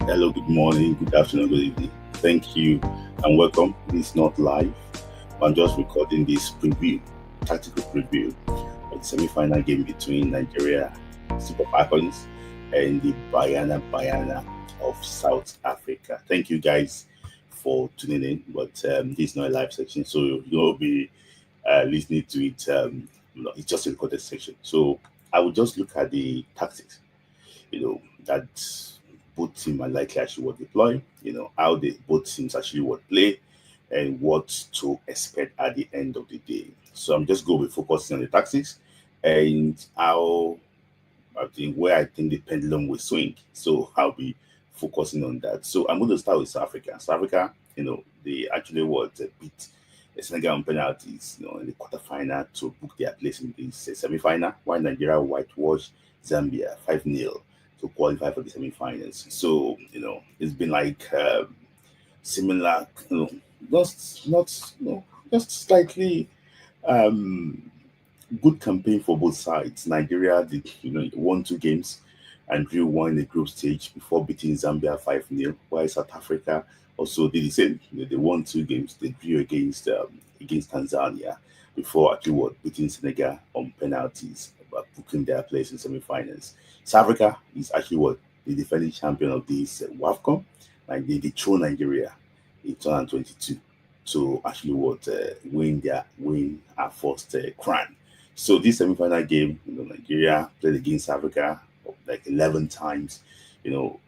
Hello, good morning, good afternoon, good evening. Thank you and welcome. This is not live. I'm just recording this preview, tactical preview of the semi-final game between Nigeria Super Falcons and the Bayana of South Africa. Thank you guys for tuning in, but this is not a live section, so you'll be listening to it. No, it's just a recorded section. So I will just look at the tactics, that both teams are likely actually what deploy, how they both teams actually would play and what to expect at the end of the day. So I'm just going to be focusing on the tactics and how I think where I think the pendulum will swing. So I'll be focusing on that. So I'm going to start with South Africa. South Africa, they actually beat Senegal on penalties, in the quarterfinal to book their place in the semi-final, while Nigeria whitewashed Zambia 5-0 to qualify for the semi-finals. So, it's been like similar, just not, just slightly um, good campaign for both sides. Nigeria did, won two games and drew one in the group stage before beating Zambia 5-0, while South Africa also did the same. They won two games. They drew against Tanzania before actually beating Senegal on penalties, but booking their place in semi-finals. South Africa is actually the defending champion of this WAFCON. Like they throw Nigeria in 2022 to actually win our first crown. So this semi-final game, Nigeria played against Africa like 11 times,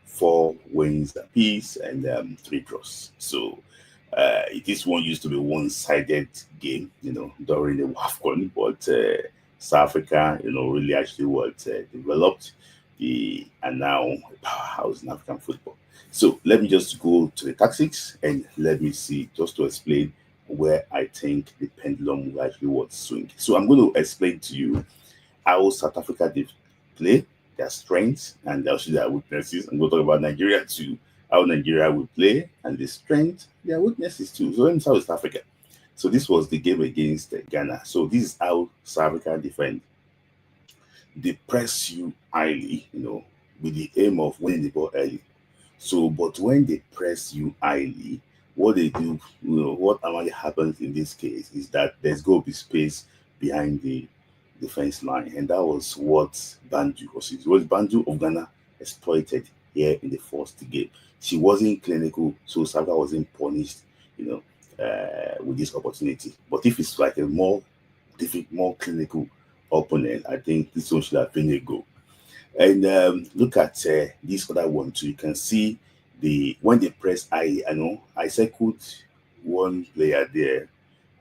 four wins apiece and three draws. So this one used to be one-sided game, during the WAFCON, but South Africa, really actually developed the and now a powerhouse in African football. So let me just go to the tactics and let me see just to explain where I think the pendulum will actually swing. So I'm going to explain to you how South Africa did play, their strengths and also their weaknesses. I'm going to talk about Nigeria too, how Nigeria will play and the strength, their weaknesses too. So let me start with South Africa. So this was the game against Ghana. So this is how South Africa defend. They press you highly, with the aim of winning the ball early. So, but when they press you highly, what they do, what normally happens in this case is that there's going to be space behind the defense line, and that was what Bandu was. It was Bandu of Ghana exploited here in the first game. She wasn't clinical, so Saka wasn't punished, with this opportunity. But if it's like a more difficult, more clinical opponent, I think this one should have been a goal. And look at this other one too. You can see when they press I know I circled one player there.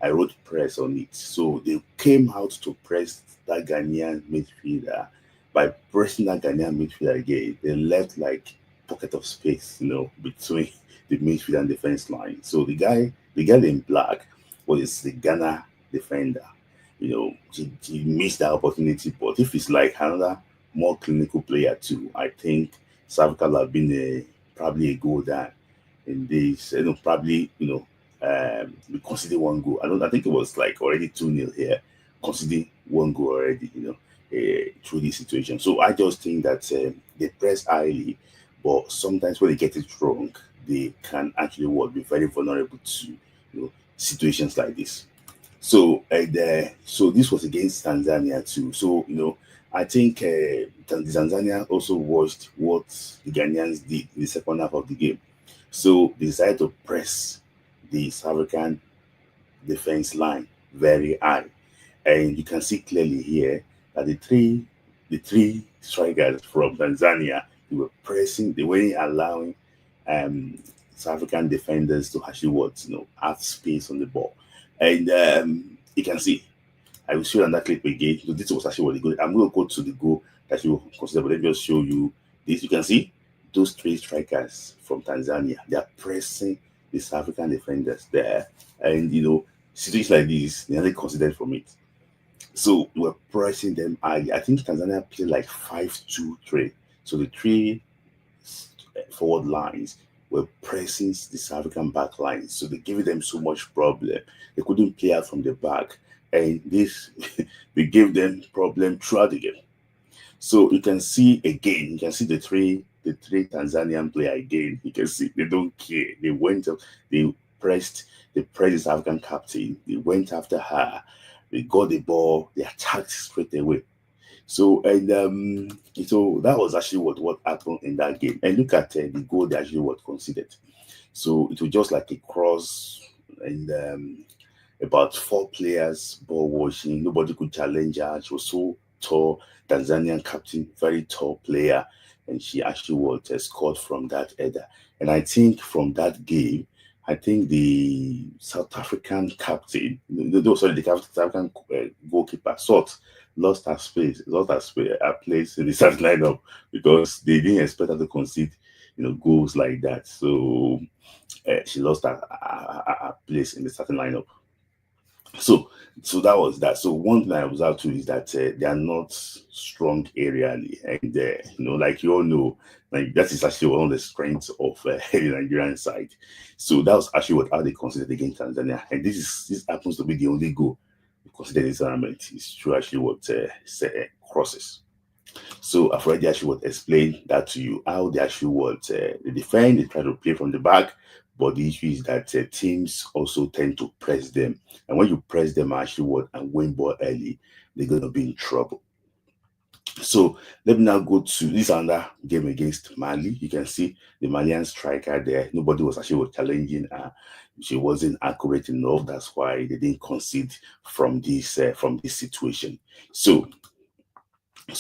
I wrote press on it. So they came out to press that Ghanaian midfielder. By pressing that Ghanaian midfielder again, they left like pocket of space, between the midfield and defense line. So the guy in black was the Ghana defender. He missed that opportunity. But if it's like another more clinical player too, I think South Africa will have been probably a goal down in this. Probably we consider one goal. I think it was like already 2-0 here. Consider one goal already. Through this situation. So I just think that they press highly, but sometimes when they get it wrong, they can actually be very vulnerable to situations like this. So so this was against Tanzania too. So I think Tanzania also watched what the Ghanaians did in the second half of the game. So they decided to press the South African defense line very high, and you can see clearly here that the three strikers from Tanzania, they were pressing, they weren't allowing South African defenders to actually have space on the ball. And you can see, I will show you on that clip again. So this was actually what they go. I'm going to go to the goal that you consider, but let me just show you this. You can see those three strikers from Tanzania. They are pressing the South African defenders there, and situations like this, they are only considered from it. So we're pressing them high. I think Tanzania played like 5-2-3. So the three forward lines were pressing the South African back lines. So they gave them so much problem. They couldn't play out from the back. And this they gave them problem throughout the game. So you can see again, you can see the three the three Tanzanian player again. You can see they don't care. They went up, they pressed the pressed African captain. They went after her. They got the ball. They attacked straight away. So that was actually what happened in that game. And look at the goal they actually what conceded. So it was just like a cross, and about four players ball watching. Nobody could challenge her. She was so tall, Tanzanian captain, very tall player, and she actually was scored from that header. And I think from that game, I think the South African captain, no, sorry, the South African goalkeeper, lost her place in the start lineup because they didn't expect her to concede, goals like that. So she lost her place in the starting lineup. So that was that. So one thing I observed too is that they are not strong aerially, and like you all know, like that is actually one of the strengths of the Nigerian side. So that was actually how they considered against Tanzania, and this happens to be the only goal considered in this tournament. It's true actually what crosses. So I've already actually explained that to you, how they actually they defend, they try to play from the back, but the issue is that teams also tend to press them. And when you press them actually and win ball early, they're going to be in trouble. So let me now go to this another game against Mali. You can see the Malian striker there. Nobody was actually challenging her. She wasn't accurate enough. That's why they didn't concede from this situation. So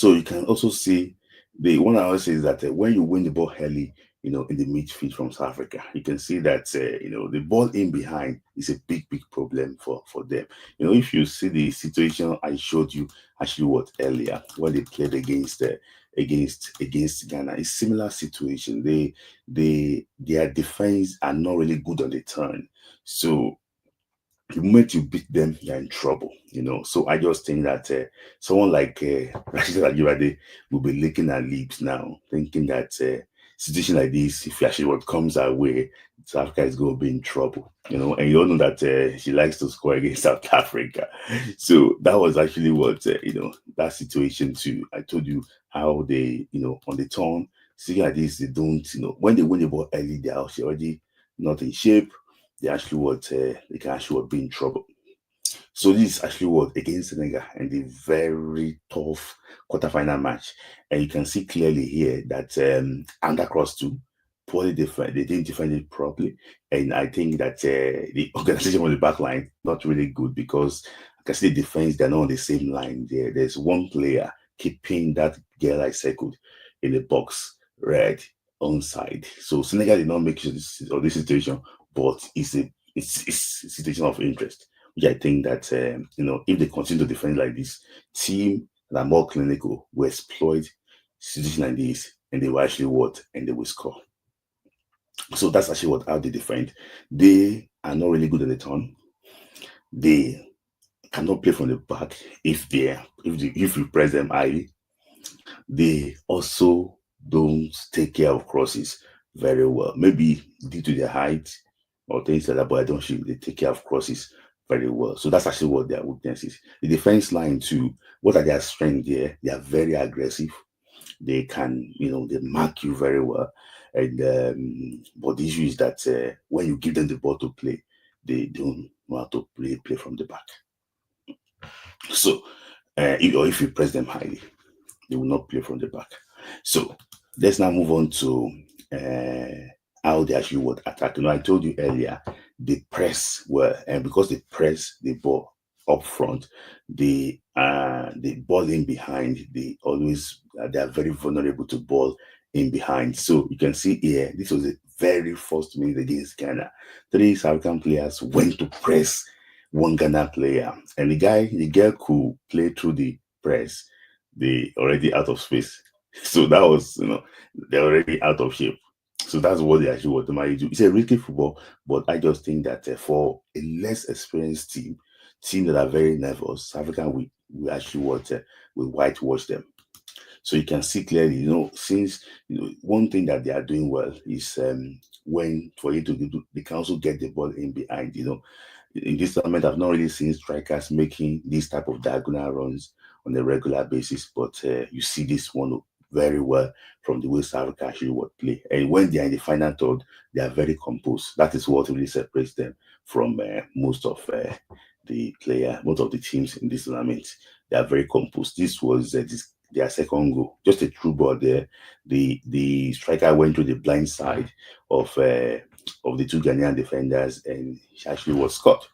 you can also see the one I always say is that when you win the ball early, in the midfield from South Africa, you can see that the ball in behind is a big problem for them. If you see the situation I showed you actually earlier when they played against Ghana, it's similar situation. Their defense are not really good on the turn, so the moment you beat them, you're in trouble, So I just think that someone like Rashid Ajibade will be licking her lips now, thinking that situation like this, if actually what comes our way, South Africa is going to be in trouble, And you all know that she likes to score against South Africa. So that was actually what, that situation too. I told you how they, on the turn, see like this, they don't, when they win the ball early, they're already not in shape. They actually they can actually be in trouble. So this is actually against Senegal and the very tough quarterfinal match. And you can see clearly here that under cross two, poorly defend, they didn't defend it properly. And I think that the organization on the back line not really good because I can see the defense, they're not on the same line there. There's one player keeping that girl I circled in the box, red, onside. So Senegal did not make this situation, but it's a situation of interest, which I think that if they continue to defend like this, team that are more clinical will exploit situation like this, and they will actually and they will score. So that's actually how they defend. They are not really good at the turn. They cannot play from the back if you press them highly. They also don't take care of crosses very well. Maybe due to their height or things like that, but I don't think they take care of crosses very well. So that's actually what their weakness is. The defense line too, what are their strengths there? They are very aggressive. They can, they mark you very well. And but the issue is that when you give them the ball to play, they don't know how to play from the back. So if you press them highly, they will not play from the back. So let's now move on to how they actually attack. I told you earlier, they press well, and because they press the ball up front, the ball in behind, they are very vulnerable to ball in behind. So you can see here, this was the very first minute against Ghana. 3 South African players went to press one Ghana player, and the girl could play through the press. They already out of space. So that was, they're already out of shape. So that's what they actually what they might do. It's a risky football, but I just think that for a less experienced team that are very nervous, South Africa we actually we whitewash them. So you can see clearly, since one thing that they are doing well is when for you to do, they can also get the ball in behind. In this tournament, I've not really seen strikers making this type of diagonal runs on a regular basis, but you see this one very well from the way South Africa actually would play. And when they are in the final third, they are very composed. That is what really separates them from most of most of the teams in this tournament. They are very composed. This was their second goal, just a true ball there. The striker went to the blind side of the two Ghanaian defenders, and he actually was caught.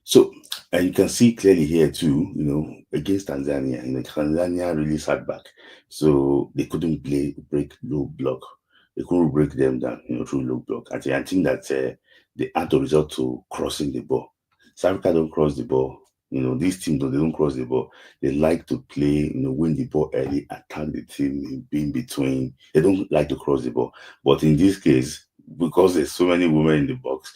So, and you can see clearly here too, against Tanzania, Tanzania really sat back. So they couldn't break low block. They couldn't break them down, through low block. I think that they had to resort to crossing the ball. South Africa don't cross the ball. These teams, they don't cross the ball. They like to play, win the ball early, attack the team, be in between. They don't like to cross the ball. But in this case, because there's so many women in the box,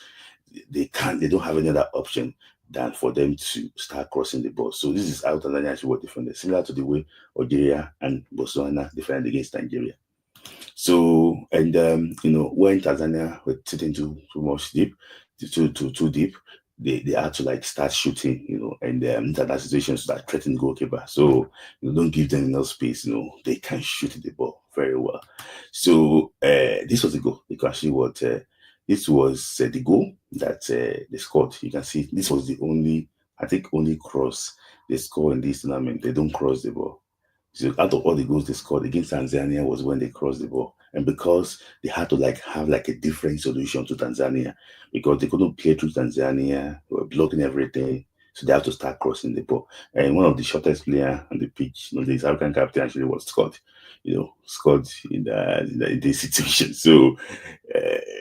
they don't have any other option than for them to start crossing the ball. So this is how Tanzania actually were defended, similar to the way Algeria and Botswana defended against Nigeria. So, and when Tanzania were sitting too much deep, too deep, they had to start shooting, and in that situation start threatening the goalkeeper. So don't give them enough space, they can shoot the ball very well. So this was the goal. You can see what this was the goal that they scored. You can see this was the only cross they score in this tournament. They don't cross the ball. So out of all the goals they scored against Tanzania was when they crossed the ball. And because they had to have a different solution to Tanzania, because they couldn't play through Tanzania, they were blocking everything. So they had to start crossing the ball. And one of the shortest player on the pitch, the South African captain actually was Scott. Scott in this situation. So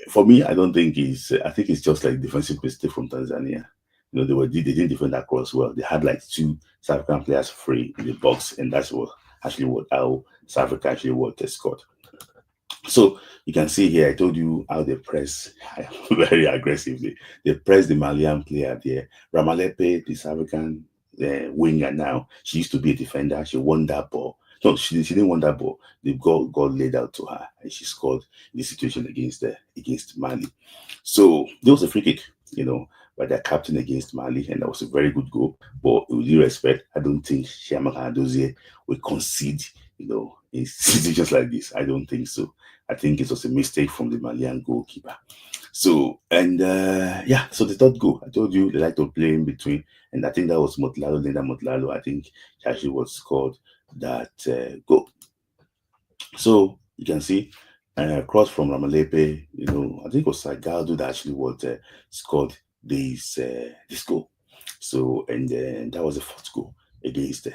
for me, I think it's just defensive mistake from Tanzania. They didn't defend that cross well. They had two South African players free in the box, and that's how South Africa actually scored. So you can see here, I told you how they press very aggressively. They press the Malian player there. Ramalepe, the South African winger now, she used to be a defender. She won that ball. No, she didn't want that ball. The goal got laid out to her, and she scored the situation against Mali. So there was a free kick, by their captain against Mali, and that was a very good goal. But with due respect, I don't think Chiamaka Adozie will concede, in situations like this. I don't think so. I think it was a mistake from the Malian goalkeeper. So, and so the third goal, I told you they like to play in between, and I think that was Motlalo, Linda Motlalo. I think she actually was scored that goal. So you can see cross from Ramalepe, I think it was Sagaldo that actually scored this goal. So, and then that was the fourth goal against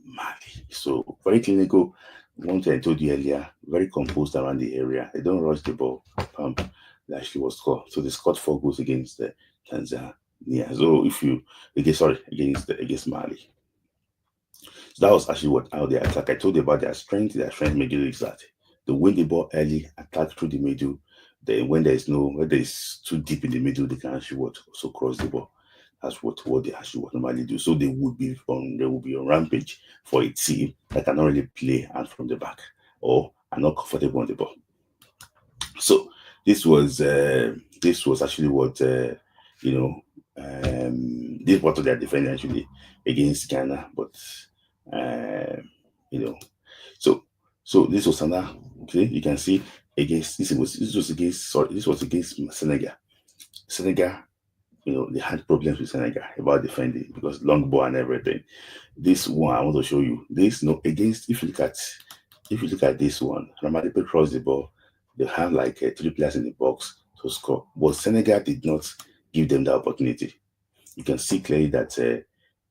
Mali. So very clinical. One thing I told you earlier, very composed around the area. They don't rush the ball. That actually was scored. So they scored 4 goals against Tanzania. So against Mali. So that was actually how they attack. I told you about their strength. Their strength made it exactly. They win the ball early, attack through the middle. Then when there is too deep in the middle, they can actually also cross the ball. That's what they actually normally do. So they will be on rampage for a team that cannot really play and from the back or are not comfortable on the ball. So this was actually what this part of their defense actually against Ghana, but so this was another. Okay, you can see this was against Senegal. Senegal, they had problems with Senegal about defending because long ball and everything. This one I want to show you. This against if you look at this one, Ramalepe crossed the ball. They have 3 players in the box to score, but Senegal did not give them the opportunity. You can see clearly that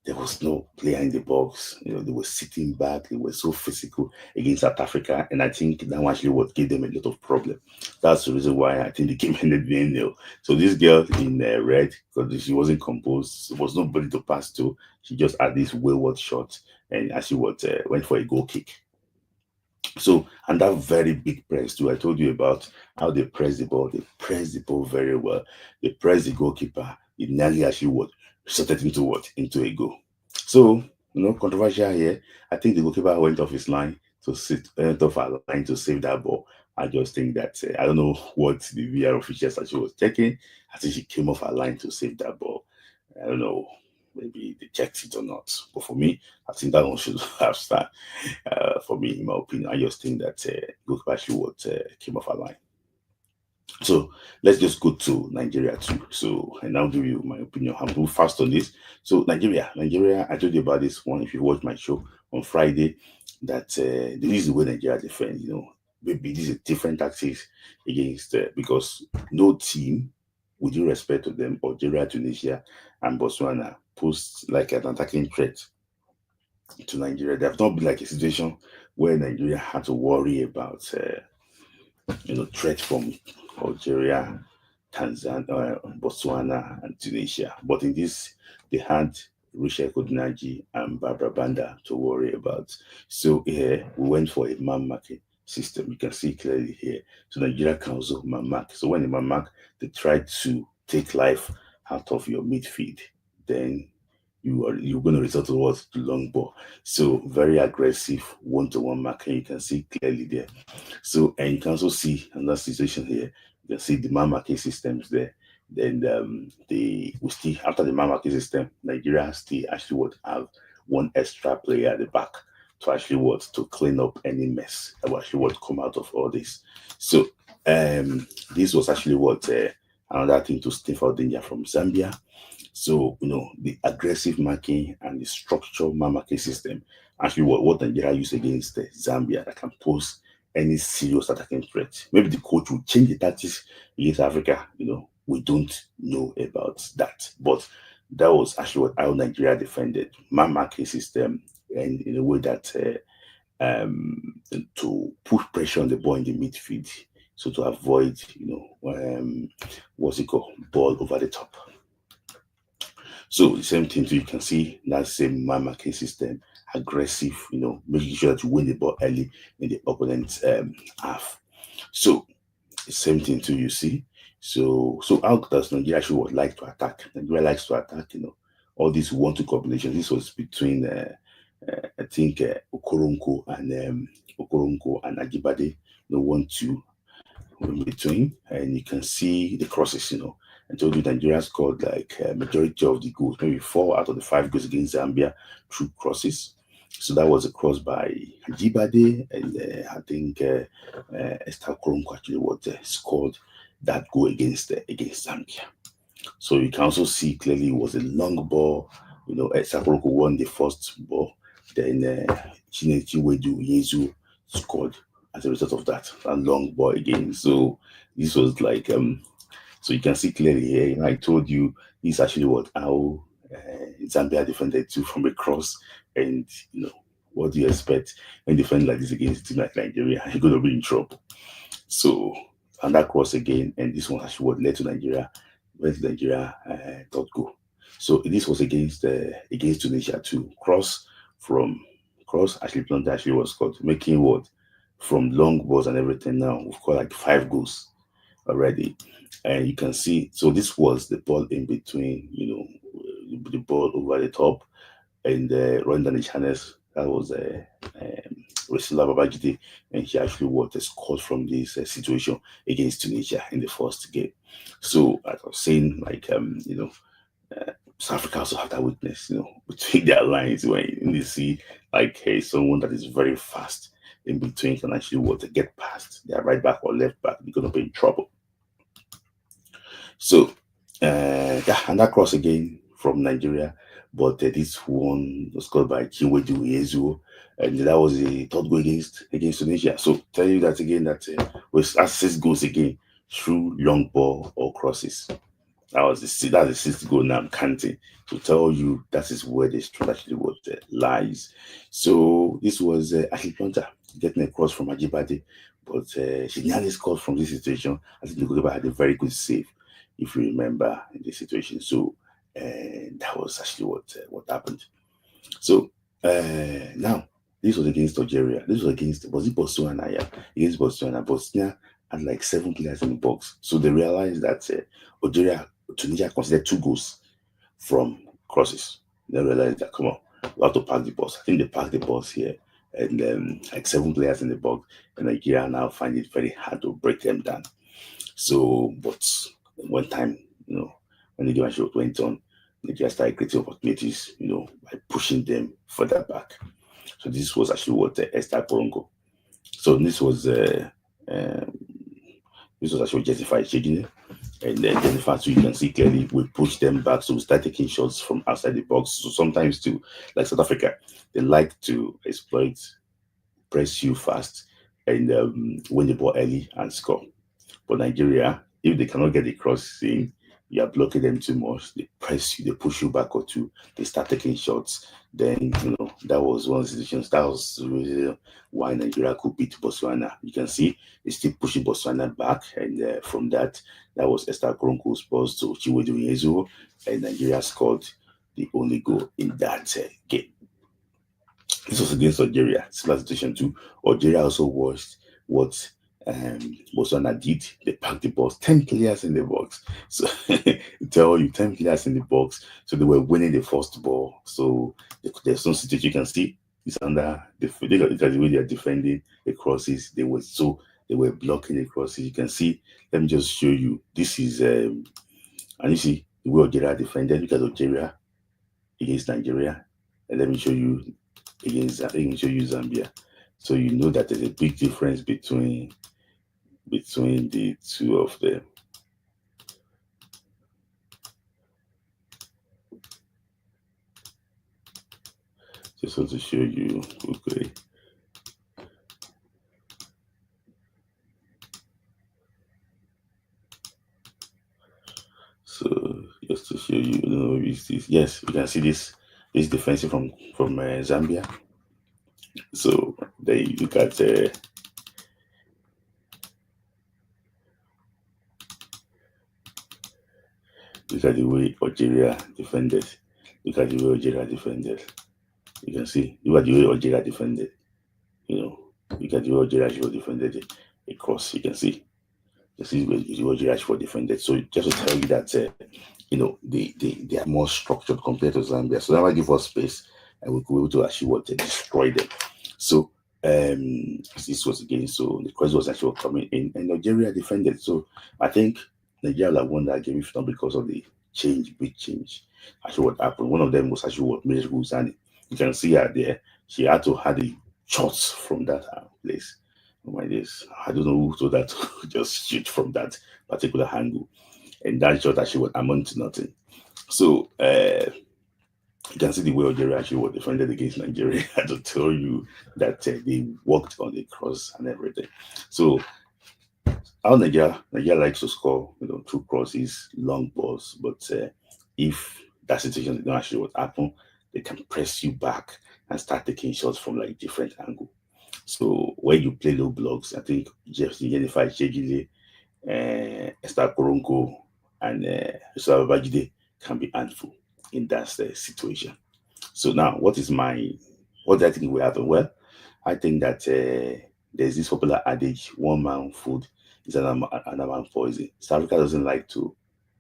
there was no player in the box. They were sitting back. They were so physical against South Africa, and I think that actually what gave them a lot of problem. That's the reason why I think the game ended being nil. So this girl in red, because she wasn't composed, there was nobody to pass to. She just had this wayward shot, and actually went for a goal kick. So, and that very big press too, I told you about how they press the ball. They press the ball very well. They press the goalkeeper. It nearly actually resulted into a goal. So, controversial here. I think the goalkeeper went off his line to save that ball. I just think that I don't know what the VR officials actually was checking. I think she came off her line to save that ball. I don't know. maybe they checked it or not. But for me, I think that one should have started. For me, in my opinion, I just think that goalkeeper actually what came off a line. So let's just go to Nigeria too. So I now give you my opinion. I'm going fast on this. So Nigeria, I told you about this one. If you watch my show on Friday, that this is the way Nigeria defends. Maybe this is different tactics against because no team, with due respect to them, Algeria, Tunisia, and Botswana, pose like an attacking threat to Nigeria. There have not been like a situation where Nigeria had to worry about threat from Algeria, Tanzania, Botswana, and Tunisia. But in this, they had Risha Kodinaji and Barbara Banda to worry about. So here we went for a man marking system. You can see clearly here. So Nigeria can also man mark. So when they man mark, they try to take life out of your midfield. Then you're going to resort towards the long ball. So very aggressive one-to-one marking. You can see clearly there. So and you can also see another situation here. You can see the man marking systems there. Then we still after the man marking system, Nigeria still actually would have one extra player at the back to actually to clean up any mess that will actually come out of all this. So this was actually another thing to sniff out danger from Zambia. So, the aggressive marking and the structural marking system actually what Nigeria used against Zambia that can pose any serious attacking threat. Maybe the coach will change the tactics against Africa. We don't know about that. But that was actually how Nigeria defended marking system and in a way that to put pressure on the ball in the midfield. So to avoid, what's it called, ball over the top. So the same thing too, you can see that same man marking system, aggressive, making sure that you win the ball early in the opponent's half. So the same thing too, you see. So how does Nigeria actually like to attack? Nigeria likes to attack, all these 1-2 combinations. This was between I think Okoronko and Ajibade, 1-2 in between, and you can see the crosses, I told you Nigeria scored like a majority of the goals, maybe 4 out of the 5 goals against Zambia through crosses. So that was a cross by Ajibade, and I think Esther Koronko actually scored that goal against Zambia. So you can also see clearly it was a long ball. Esther Koronko won the first ball, then Chinechiwedu Yezu scored as a result of that long ball again. So this was like so you can see clearly here. I told you this is actually how Zambia defended too from a cross, and what do you expect when defending like this against a team like Nigeria? You're going to be in trouble. So and that cross again, and this one actually led to Nigeria, where Nigeria third goal. So this was against Tunisia too. Cross actually Plunter actually was scored, making from long balls and everything. Now we've got like 5 goals already, and you can see. So this was the ball in between, the ball over the top, and running down the channels. That was Rusila Babajide, and she actually scored from this situation against Tunisia in the first game. So as I was saying, like South Africa also have that weakness, between their lines when they see like someone that is very fast in between can actually to get past their right back or left back, they're gonna be in trouble. So and that cross again from Nigeria, but this one was scored by Chiwedu Yezu, and that was the third goal against Tunisia. So tell you that again that was 6 goals again through long ball or crosses. That's the 6th goal now I'm counting to tell you that is where the strength actually lies. So this was Ashley Plunter getting a cross from Ajibade, but she nearly scored from this situation. I think the goalkeeper had a very good save, if you remember, in this situation. So that was actually what happened. So now this was against Algeria. Was it Botswana? Yeah, against Botswana. Botswana had like 7 players in the box. So they realized that Tunisia considered 2 goals from crosses. They realized that, come on, we have to park the bus. I think they parked the bus here, and like 7 players in the box, and Nigeria now find it very hard to break them down. So, but one time, when the game actually went on, Nigeria started creating opportunities, by pushing them further back. So this was actually what Esther Korongo. So um, this was actually justified scheduling. And then in fact, you can see clearly we push them back. So we start taking shots from outside the box. So sometimes too, like South Africa, they like to exploit, press you fast, and win the ball early and score. But Nigeria, if they cannot get the crossing, you are blocking them too much. They press you, they push you back or two, they start taking shots. Then, that was one of the situations. That was really why Nigeria could beat Botswana. You can see they still pushing Botswana back. And from that was Esther Kronko's pass to Chiwedu Yezu. And Nigeria scored the only goal in that game. This was against Algeria. Similar situation too. Algeria also watched what Botswana did. They packed the box, 10 players in the box. So tell you 10 players in the box. So they were winning the first ball. So there's some situation you can see. It's under look at the way they are defending the crosses. They were blocking the crosses. You can see. Let me just show you. This is and you see the way Algeria defended. Look at Algeria against Nigeria. And let me show you Zambia. So you know that there's a big difference between the two of them. Just want to show you quickly. So just to show you, yes, you can see this defensive from Zambia. So there you look at the way Algeria defended. Look at the way Algeria defended. You can see, look at the way Algeria defended. Look at the way Algeria defended a cross. You can see. This is the way Algeria defended. So just to tell you that, they are more structured compared to Zambia. So that might give us space and we could be able to actually destroy them. So this was again, so the cross was actually coming in and Nigeria defended. So I think Nigeria like won that game, if not because of the big change. Actually what happened, one of them was actually what made Guzani. You can see her there. She had to have the shots from that place. Oh my days. I don't know who told that to just shoot from that particular angle. And that shot actually would amount to nothing. So you can see the way Algeria actually was defended against Nigeria. I had to tell you that they worked on the cross and everything. So how Nigeria likes to score, through crosses, long balls, but if that situation is not actually what happen, they can press you back and start taking shots from like different angle. So when you play low blocks, I think Jennifer Chegile, Esther Koronko, and Yusuf Babajide can be handful in that situation. So now, what do I think will happen? Well, I think that there's this popular adage: one man food is another man poison. South Africa doesn't like to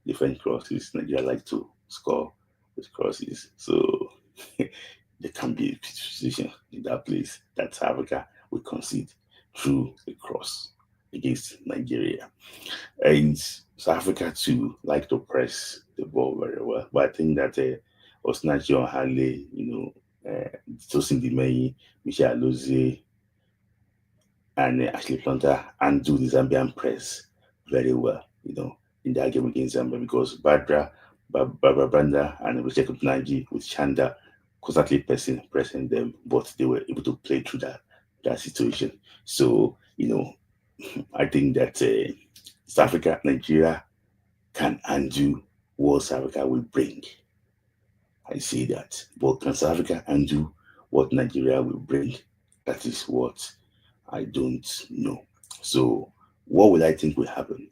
defend crosses. Nigeria like to score with crosses. So there can be a situation in that place that South Africa will concede through the cross against Nigeria. And South Africa too like to press the ball very well. But I think that Osinachi Hanley, Tosin Dimeyi, Michel Alozie, and Ashley Plunter and do the Zambian press very well, in that game against Zambia because Barbara Banda and Richard Kutunaji with Chanda constantly pressing them, but they were able to play through that situation. So, I think that South Africa, Nigeria can undo what South Africa will bring. I see that. But can South Africa undo what Nigeria will bring? That is what I don't know. So, what will I think will happen?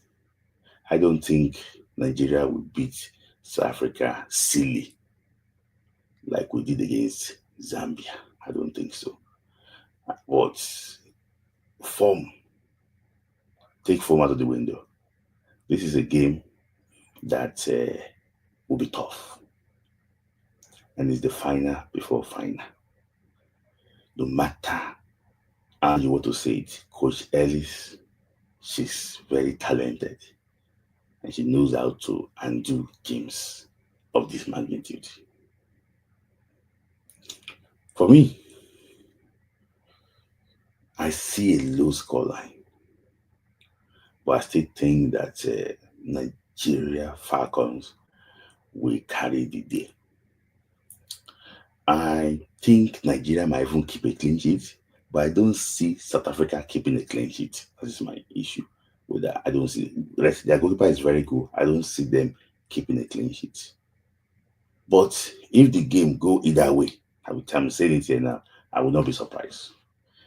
I don't think Nigeria will beat South Africa silly like we did against Zambia. I don't think so. But take form out of the window. This is a game that will be tough. And it's the final before final. No matter how you want to say it, Coach Ellis, she's very talented. And she knows how to undo games. of this magnitude. For me, I see a low scoreline, but I still think that Nigeria Falcons will carry the day. I think Nigeria might even keep a clean sheet, but I don't see South Africa keeping a clean sheet. That is my issue with that. I don't see their goalkeeper is very good. I don't see them keeping a clean sheet. But if the game go either way, I'm saying it here now, I will not be surprised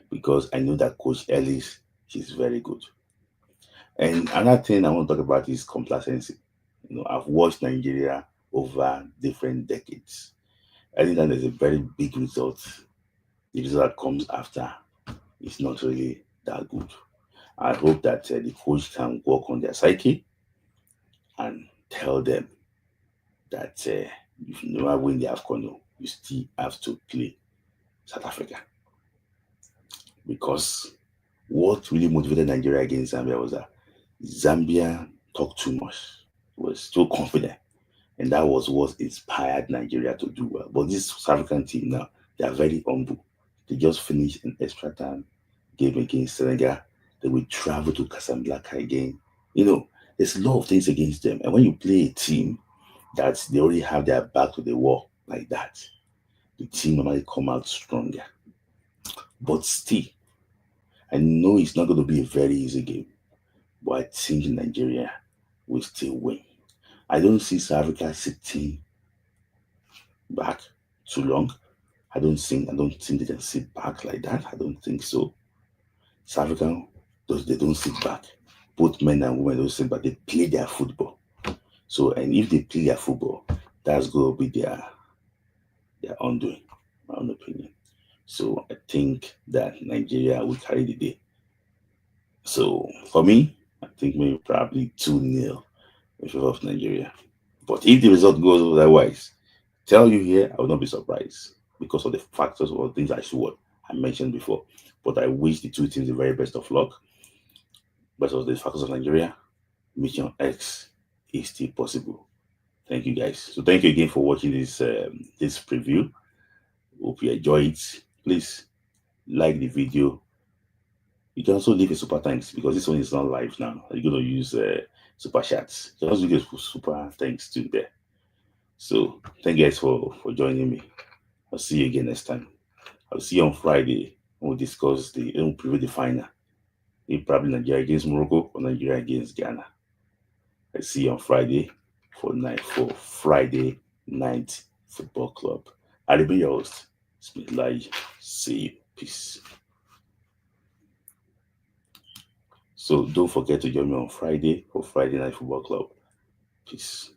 because I know that Coach Ellis is very good. And another thing I want to talk about is complacency. I've watched Nigeria over different decades. Anytime there's a very big result, the result that comes after is not really that good. I hope that the coach can work on their psyche and tell them that if you never win the AFCON, you still have to play South Africa. Because what really motivated Nigeria against Zambia was that Zambia talked too much, was too confident, and that was what inspired Nigeria to do well. But this South African team now, they are very humble. They just finished an extra time game against Senegal. They will travel to Casablanca again. There's a lot of things against them. And when you play a team that they already have their back to the wall like that, the team normally come out stronger. But still, I know it's not going to be a very easy game, but I think Nigeria will still win. I don't see South Africa sitting back too long. I don't think they can sit back like that. I don't think so. South Africa, they don't sit back. Both men and women don't sit back. They play their football. So, and if they play their football, that's going to be their undoing, my own opinion. So, I think that Nigeria will carry the day. So, for me, I think maybe probably 2-0 in favor of Nigeria. But if the result goes otherwise, tell you here, I will not be surprised because of the factors or things I mentioned before. But I wish the two teams the very best of luck. But of the factors of Nigeria, Mission X is still possible. Thank you guys. So thank you again for watching this preview. Hope you enjoy it. Please like the video. You can also leave a super thanks because this one is not live now. You're going to use super chats. You can also give super thanks to there. So thank you guys for joining me. I'll see you again next time. I'll see you on Friday when we discuss we'll preview the final. Probably Nigeria against Morocco or Nigeria against Ghana. I'll see you on Friday for Friday Night Football Club. I'll be your host. Bismillah. See you. Peace. So don't forget to join me on Friday for Friday Night Football Club. Peace.